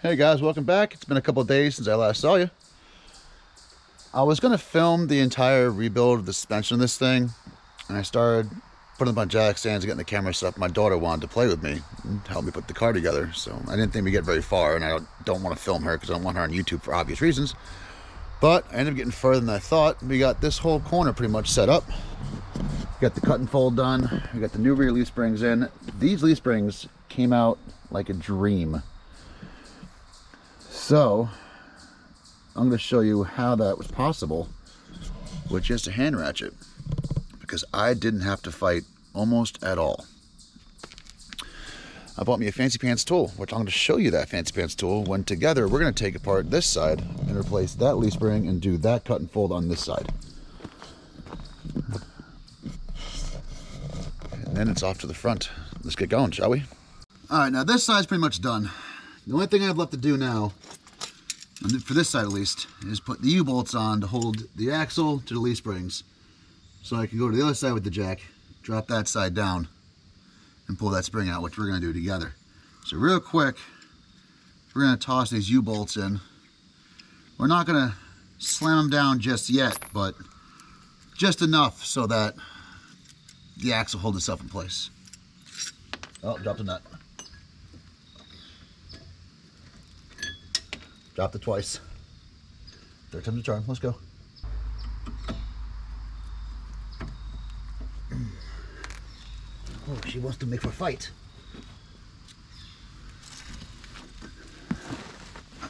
Hey guys, welcome back. It's been a couple of days since I last saw you. I was going to film the entire rebuild of the suspension of this thing, and I started putting up my jack stands and getting the camera stuff. My daughter wanted to play with me and help me put the car together, so I didn't think we'd get very far, and I don't want to film her because I don't want her on YouTube for obvious reasons. But I ended up getting further than I thought. We got this whole corner pretty much set up. We got the cut and fold done. We got the new rear leaf springs in. These leaf springs came out like a dream. So I'm going to show you how that was possible with just a hand ratchet, because I didn't have to fight almost at all. I bought me a fancy pants tool, which I'm going to show you that fancy pants tool when together we're going to take apart this side and replace that leaf spring and do that cut and fold on this side. And then it's off to the front. Let's get going, shall we? All right, now this side's pretty much done. The only thing I have left to do now, for this side at least, is put the U-bolts on to hold the axle to the leaf springs. So I can go to the other side with the jack, drop that side down, and pull that spring out, which we're going to do together. So real quick, we're going to toss these U-bolts in. We're not going to slam them down just yet, but just enough so that the axle holds itself in place. Oh, dropped a nut. Dropped it twice. Third time's the charm. Let's go. Oh, she wants to make for a fight.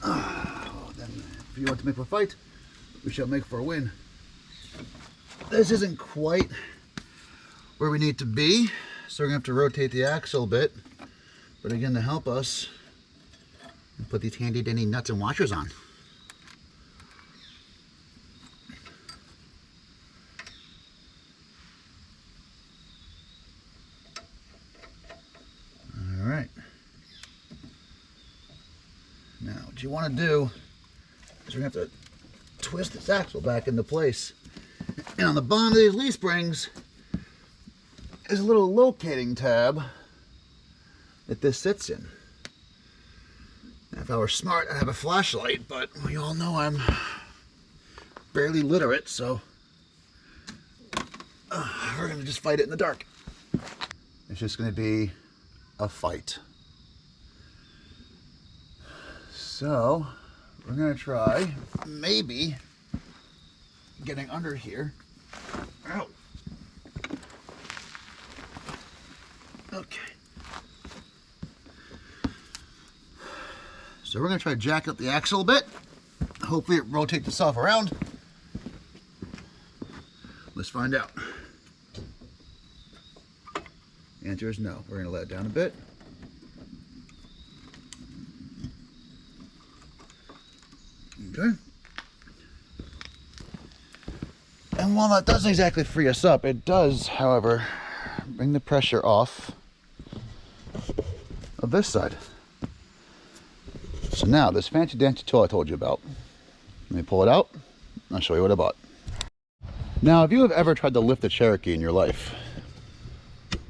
Oh, then if you want to make for a fight, we shall make for a win. This isn't quite where we need to be, so we're gonna have to rotate the axle a bit. But again, to help us, and put these handy dandy nuts and washers on. All right. Now what you want to do is we're going to have to twist this axle back into place. And on the bottom of these leaf springs is a little locating tab that this sits in. If I were smart, I'd have a flashlight, but we all know I'm barely literate, so we're going to just fight it in the dark. It's just going to be a fight. So we're going to try maybe getting under here. Ow. Okay. So we're going to try to jack up the axle a bit. Hopefully it rotates itself around. Let's find out. The answer is no. We're going to let it down a bit. Okay. And while that doesn't exactly free us up, it does, however, bring the pressure off of this side. So now, this fancy dancy tool I told you about, let me pull it out, and I'll show you what I bought. Now, if you have ever tried to lift a Cherokee in your life,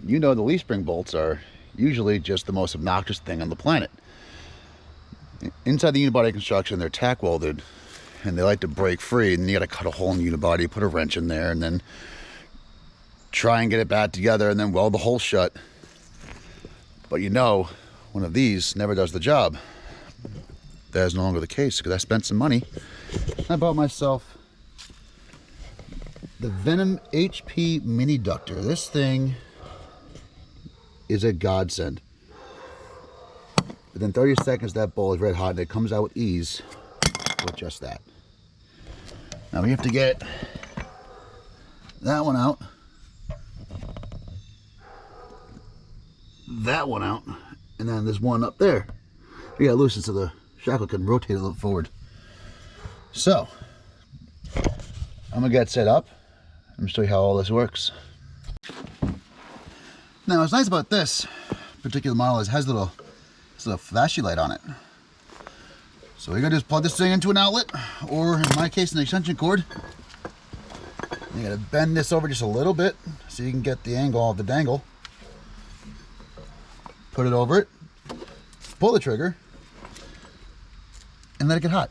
you know the leaf spring bolts are usually just the most obnoxious thing on the planet. Inside the unibody construction, they're tack welded, and they like to break free, and you gotta cut a hole in the unibody, put a wrench in there, and then try and get it back together, and then weld the hole shut. But you know, one of these never does the job. That is no longer the case, because I spent some money. I bought myself the Venom HP Mini Ductor. This thing is a godsend. Within 30 seconds, that bowl is red hot, and it comes out with ease with just that. Now we have to get that one out, that one out, and then there's one up there. We gotta loosen so the shackle can rotate a little forward. So I'm gonna get set up. I'm gonna show you how all this works. Now what's nice about this particular model is it has a little flashy light on it. So you're gonna just plug this thing into an outlet, or in my case an extension cord. You gotta bend this over just a little bit so you can get the angle of the dangle. Put it over it, pull the trigger, and let it get hot.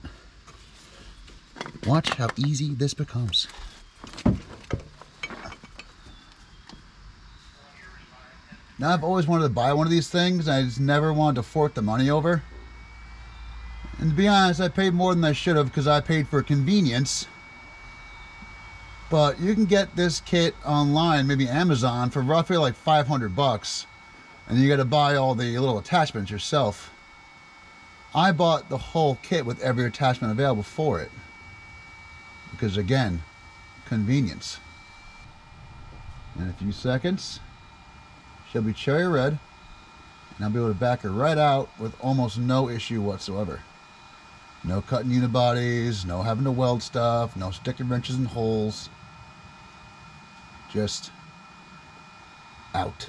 Watch how easy this becomes. Now, I've always wanted to buy one of these things, and I just never wanted to fork the money over. And to be honest, I paid more than I should have because I paid for convenience. But you can get this kit online, maybe Amazon, for roughly like 500 bucks. And you got to buy all the little attachments yourself. I bought the whole kit with every attachment available for it. Because again, convenience. In a few seconds, she'll be cherry red. And I'll be able to back her right out with almost no issue whatsoever. No cutting unibodies, no having to weld stuff, no sticking wrenches in holes. Just out.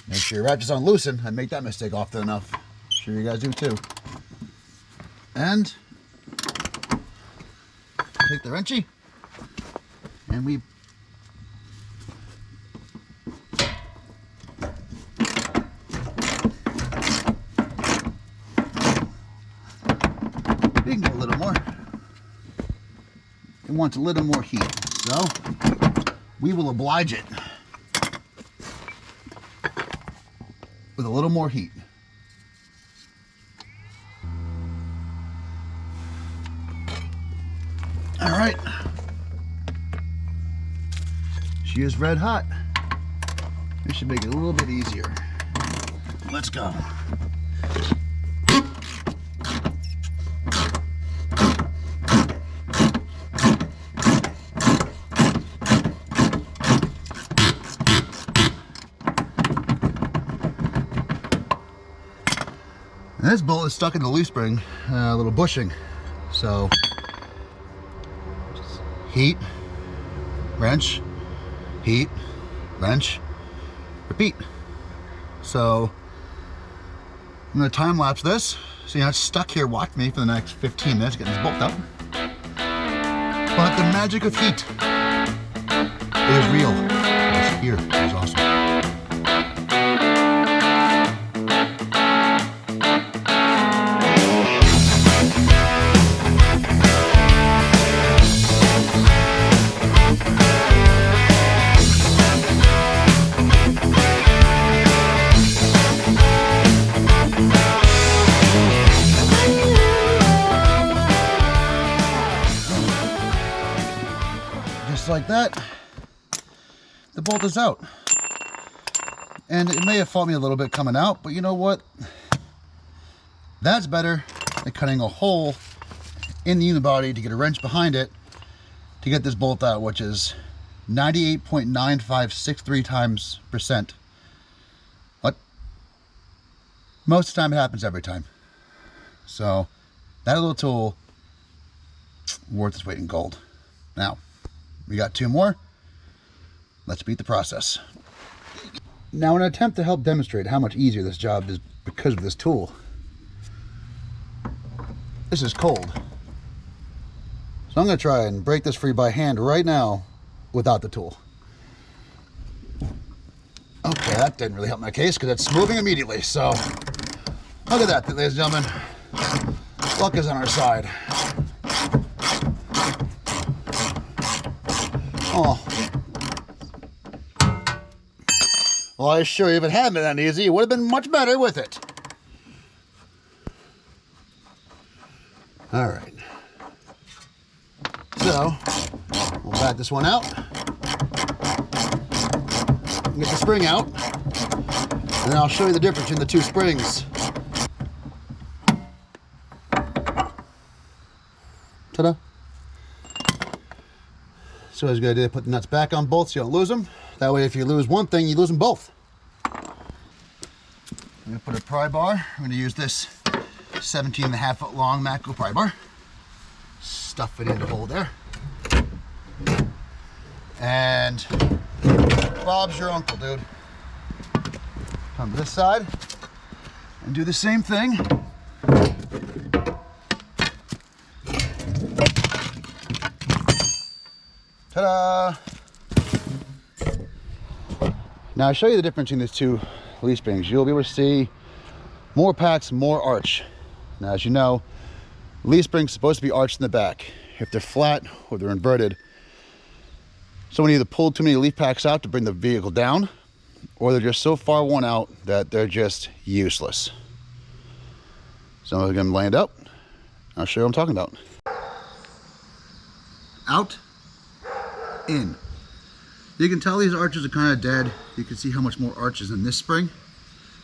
Make sure your ratchets aren't loosen. I make that mistake often enough. I'm sure you guys do too. And take the wrenchy and we can go a little more. It wants a little more heat, so we will oblige it with a little more heat. All right, she is red hot. This should make it a little bit easier. Let's go. And this bolt is stuck in the leaf spring, a little bushing. So, just heat, wrench, heat, wrench, repeat. So, I'm going to time lapse this. So, it's stuck here, watch me for the next 15 minutes getting this bolt out. But the magic of heat is real. It's here. It's awesome. Like that, the bolt is out. And it may have fought me a little bit coming out, but you know what? That's better than cutting a hole in the unibody to get a wrench behind it to get this bolt out, which is 98.9563%. What? Most of the time it happens every time. So that little tool, worth its weight in gold. Now, we got two more. Let's beat the process. Now, in an attempt to help demonstrate how much easier this job is because of this tool, this is cold. So I'm going to try and break this free by hand right now without the tool. Okay, that didn't really help my case because it's moving immediately. So look at that, ladies and gentlemen. Luck is on our side. Oh. Well, I assure you, if it hadn't been that easy, it would have been much better with it. All right. So, we'll back this one out. Get the spring out. And then I'll show you the difference between the two springs. Ta-da. So it's a good idea to put the nuts back on both so you don't lose them. That way if you lose one thing, you lose them both. I'm going to put a pry bar. I'm going to use this 17.5 foot long Matco pry bar. Stuff it in the hole there. And Bob's your uncle, dude. Come to this side and do the same thing. Ta-da! Now I'll show you the difference between these two leaf springs. You'll be able to see more packs, more arch. Now, as you know, leaf springs are supposed to be arched in the back. If they're flat or they're inverted, someone either pulled too many leaf packs out to bring the vehicle down, or they're just so far worn out that they're just useless. So I'm gonna land up. I'll show you what I'm talking about. Out, in. You can tell these arches are kind of dead. You can see how much more arch is in this spring.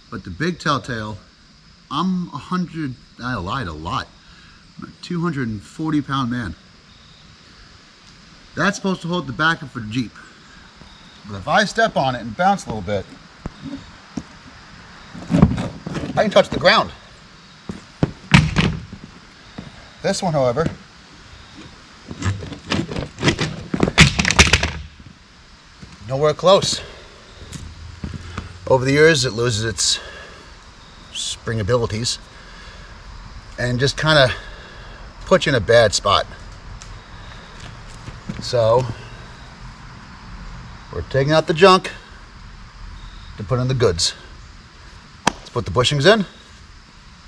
But the big telltale, I'm 100, I lied a lot. I'm a 240-pound man. That's supposed to hold the back of a Jeep. But if I step on it and bounce a little bit, I can touch the ground. This one, however, nowhere close. Over the years, it loses its spring abilities and just kind of puts you in a bad spot. So we're taking out the junk to put in the goods. Let's put the bushings in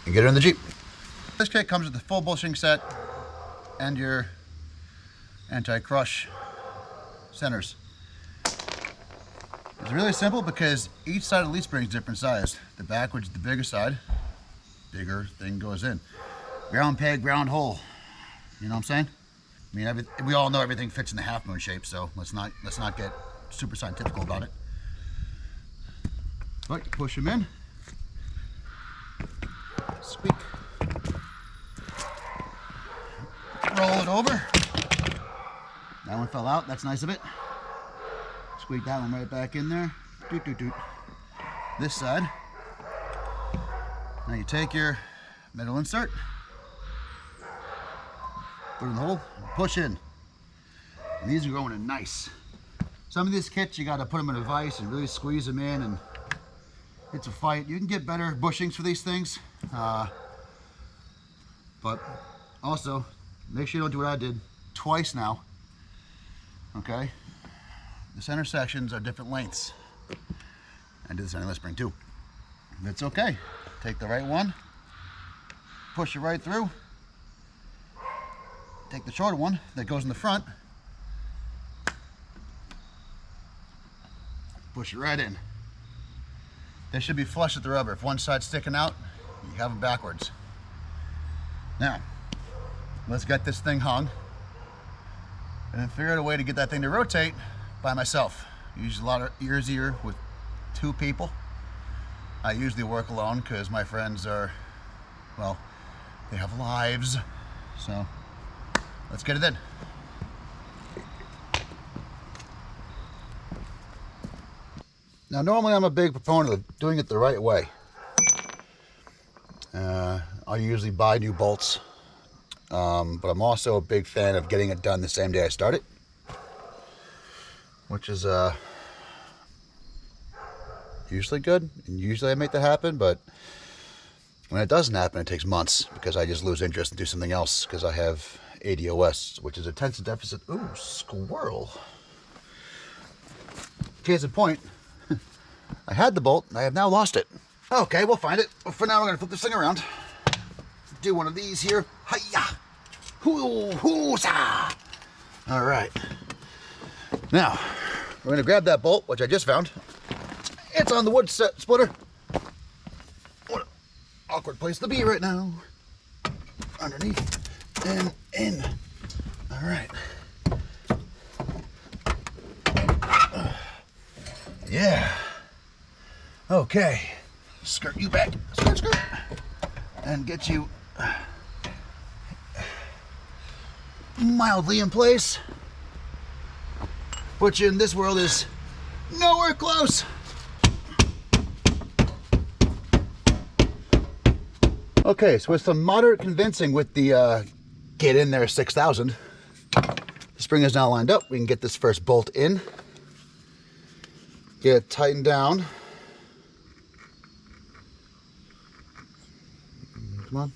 and get her in the Jeep. This kit comes with the full bushing set and your anti-crush centers. It's really simple because each side of the leaf spring is different size. The back, which is the bigger side, bigger thing goes in. Round peg, round hole. You know what I'm saying? I mean, we all know everything fits in the half moon shape, so let's not get super scientific about it. But you push them in. Squeak. Roll it over. That one fell out. That's nice of it. Squeak that one right back in there. Doot, doot, doot. This side. Now you take your metal insert, put it in the hole, and push in. And these are going in nice. Some of these kits, you got to put them in a vise and really squeeze them in, and it's a fight. You can get better bushings for these things, but also make sure you don't do what I did twice now. Okay. The center sections are different lengths. I did the center left spring too. That's okay. Take the right one, push it right through. Take the shorter one that goes in the front, push it right in. They should be flush with the rubber. If one side's sticking out, you have them backwards. Now, let's get this thing hung and then figure out a way to get that thing to rotate by myself. Usually a lot easier with two people. I usually work alone because my friends are, well, they have lives. So let's get it in. Now normally I'm a big proponent of doing it the right way. I usually buy new bolts, but I'm also a big fan of getting it done the same day I start it, which is usually good, and usually I make that happen, but when it doesn't happen, it takes months because I just lose interest and do something else because I have ADOS, which is attention deficit. Ooh, squirrel. Case in point, I had the bolt and I have now lost it. Okay, we'll find it. But for now, we're gonna flip this thing around. Do one of these here. Hi-ya! Hoo-hoo-sa! All right. Now, we're gonna grab that bolt, which I just found. It's on the wood splitter. What an awkward place to be right now. Underneath and in. All right. Yeah. Okay. Skirt you back. Skirt, skirt. And get you mildly in place. Which in this world is nowhere close. Okay, so with some moderate convincing with the get in there 6,000, the spring is now lined up. We can get this first bolt in, get it tightened down. Come on.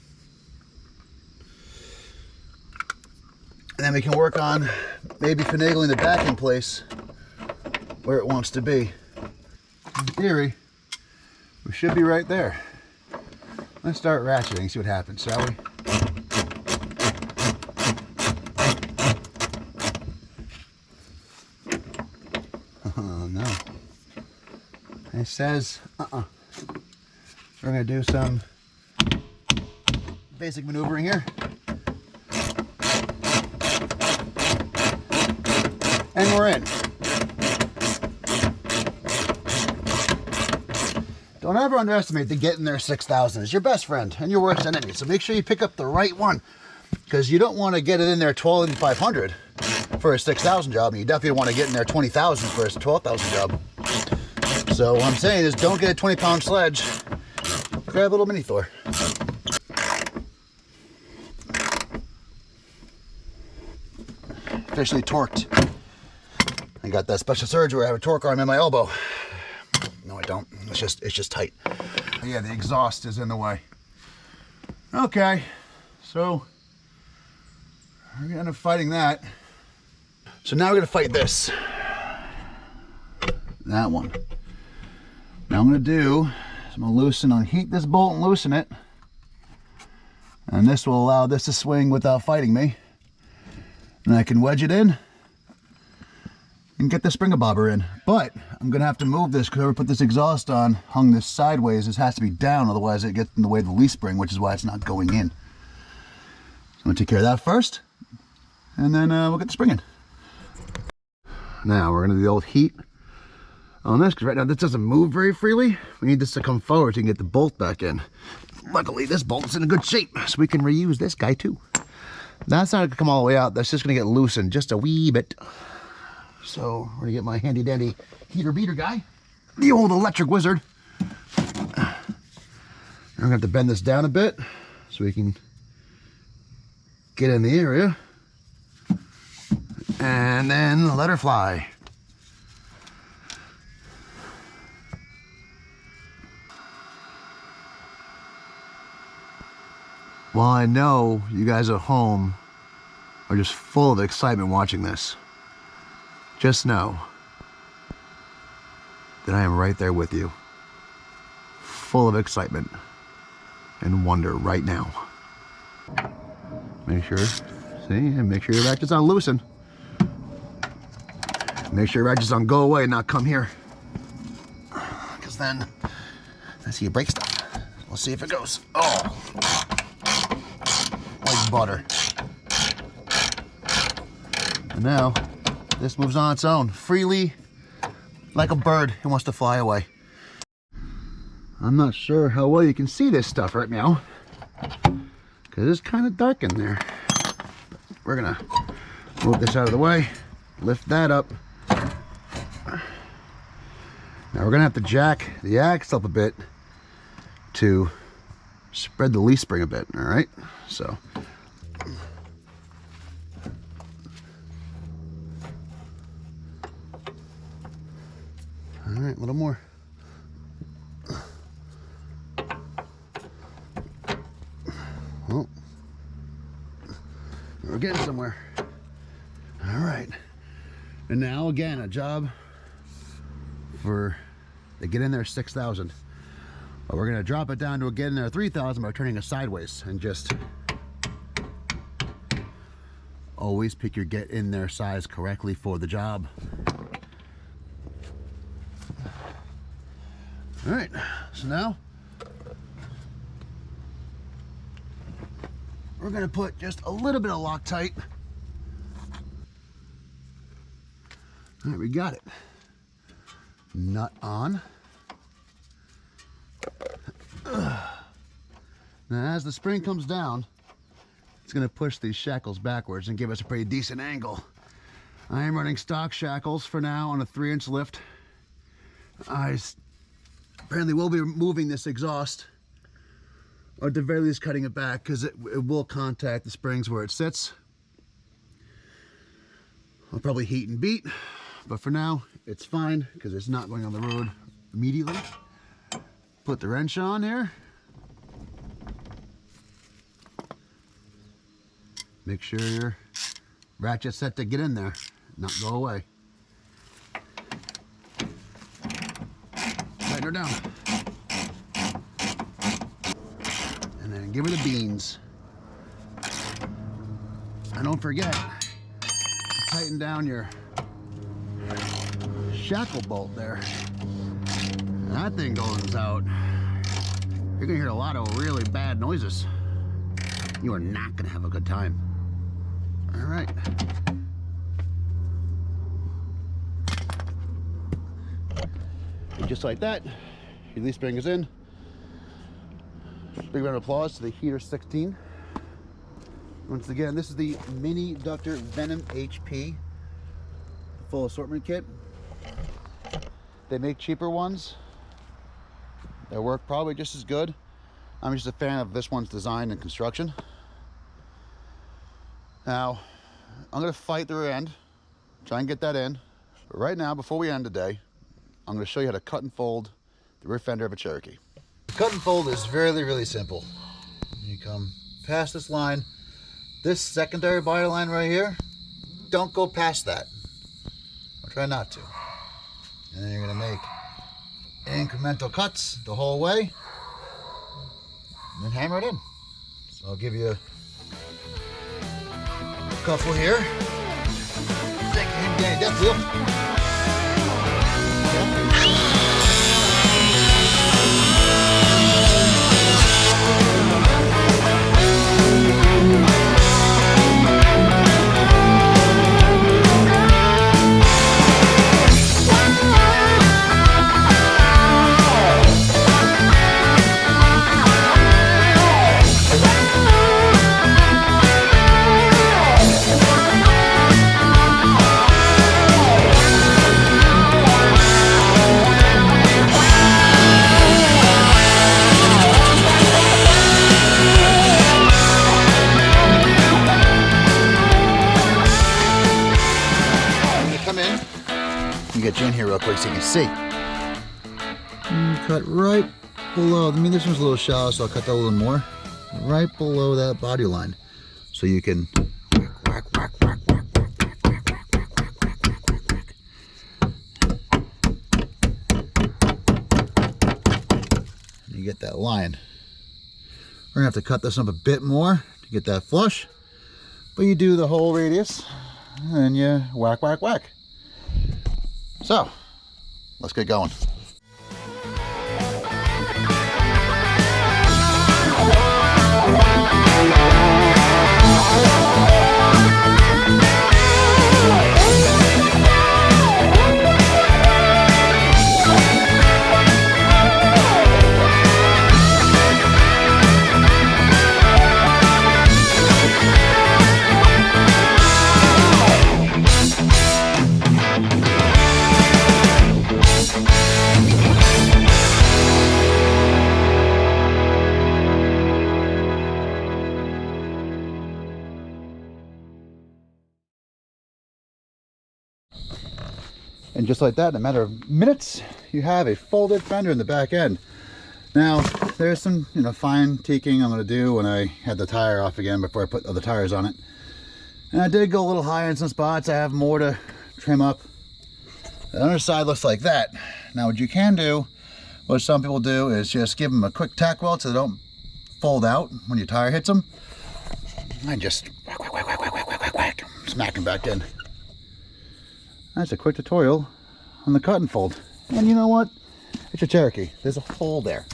And then we can work on maybe finagling the back in place where it wants to be. in theory, we should be right there. Let's start ratcheting, see what happens, shall we? Oh, no. It says, We're going to do some basic maneuvering here. And we're in. Don't ever underestimate the getting there 6,000. It's your best friend and your worst enemy. So make sure you pick up the right one, because you don't want to get it in there 12,500 for a 6,000 job, and you definitely want to get in there 20,000 for a 12,000 job. So what I'm saying is, don't get a 20-pound sledge. Grab a little mini Thor. Officially torqued. I got that special surge where I have a torque arm in my elbow. No, I don't. It's just tight. Yeah, the exhaust is in the way. Okay, so we're gonna end up fighting that. So now we're gonna fight this. That one. Now I'm gonna do is I'm gonna unheat this bolt and loosen it. And this will allow this to swing without fighting me. And I can wedge it in and get the springer bobber in. But I'm gonna have to move this, because whoever put this exhaust on hung this sideways. This has to be down, otherwise it gets in the way of the leaf spring, which is why it's not going in. So I'm gonna take care of that first, and then we'll get the spring in. Now we're gonna do the old heat on this, because right now this doesn't move very freely. We need this to come forward to get the bolt back in. Luckily this bolt's in a good shape, so we can reuse this guy too. That's not gonna come all the way out. That's just gonna get loosened just a wee bit. So we're gonna get my handy dandy heater beater guy, the old electric wizard. I'm gonna have to bend this down a bit so we can get in the area, and then let her fly. While I know you guys at home are just full of excitement watching this, just know that I am right there with you, full of excitement and wonder right now. Make sure, see, and make sure your ratchet's on loosen. Make sure your ratchet's on go away and not come here, because then I see you break stuff. We'll see if it goes. Oh, like butter. And now this moves on its own, freely, like a bird who wants to fly away. I'm not sure how well you can see this stuff right now, because it's kind of dark in there. We're gonna move this out of the way, lift that up. Now we're gonna have to jack the axle up a bit to spread the leaf spring a bit, all right? So. All right, a little more. Oh, we're getting somewhere. All right, and now again, a job for they get in there 6,000. But we're gonna drop it down to get in there 3,000 by turning it sideways, and just always pick your get in there size correctly for the job. All right, so now we're gonna put just a little bit of Loctite. All right, we got it. Nut on. Now as the spring comes down, it's gonna push these shackles backwards and give us a pretty decent angle. I am running stock shackles for now on a 3-inch lift. I apparently will be moving this exhaust, or at the very least cutting it back, because it will contact the springs where it sits. I'll probably heat and beat, but for now it's fine because it's not going on the road immediately. Put the wrench on here. Make sure your ratchet's set to get in there, not go away. tighten her down. And then give her the beans. And don't forget to tighten down your shackle bolt there. And that thing goes out, you're gonna hear a lot of really bad noises. You are not gonna have a good time. All right. And just like that, your leaf spring is in. Big round of applause to the Heater 16. Once again, this is the Mini Ductor Venom HP full assortment kit. They make cheaper ones that work probably just as good. I'm just a fan of this one's design and construction. Now, I'm gonna fight the rear end, try and get that in. But right now, before we end today, I'm gonna show you how to cut and fold the rear fender of a Cherokee. Cut and fold is really simple. You come past this line, this secondary body line right here, don't go past that. Or try not to. And then you're gonna make incremental cuts the whole way, and then hammer it in. So I'll give you a couple here. Danny Death Wheel. Get you in here real quick so you can see. Cut right below, I mean this one's a little shallow, so I'll cut that a little more. Right below that body line. So you can whack. And you get that line. We're gonna have to cut this up a bit more to get that flush. But you do the whole radius and you whack. So, let's get going. And just like that, in a matter of minutes, you have a folded fender in the back end. Now, there's some, fine tweaking I'm going to do when I had the tire off again before I put other tires on it. And I did go a little higher in some spots. I have more to trim up. The underside looks like that. Now, what you can do, what some people do, is just give them a quick tack weld so they don't fold out when your tire hits them. And just whack, smack them back in. That's a quick tutorial on the cut and fold. And you know what? It's a Cherokee. There's a hole there.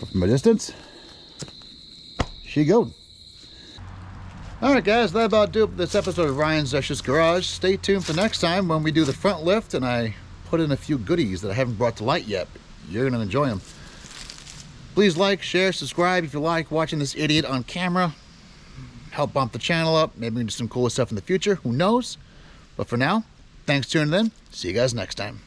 But from a distance, she goes. Alright guys, that about do it for this episode of Ryan's Luscious Garage. Stay tuned for next time when we do the front lift and I put in a few goodies that I haven't brought to light yet. You're going to enjoy them. Please like, share, subscribe if you like watching this idiot on camera. Help bump the channel up. Maybe we can do some cool stuff in the future. Who knows? But for now, thanks for tuning in. See you guys next time.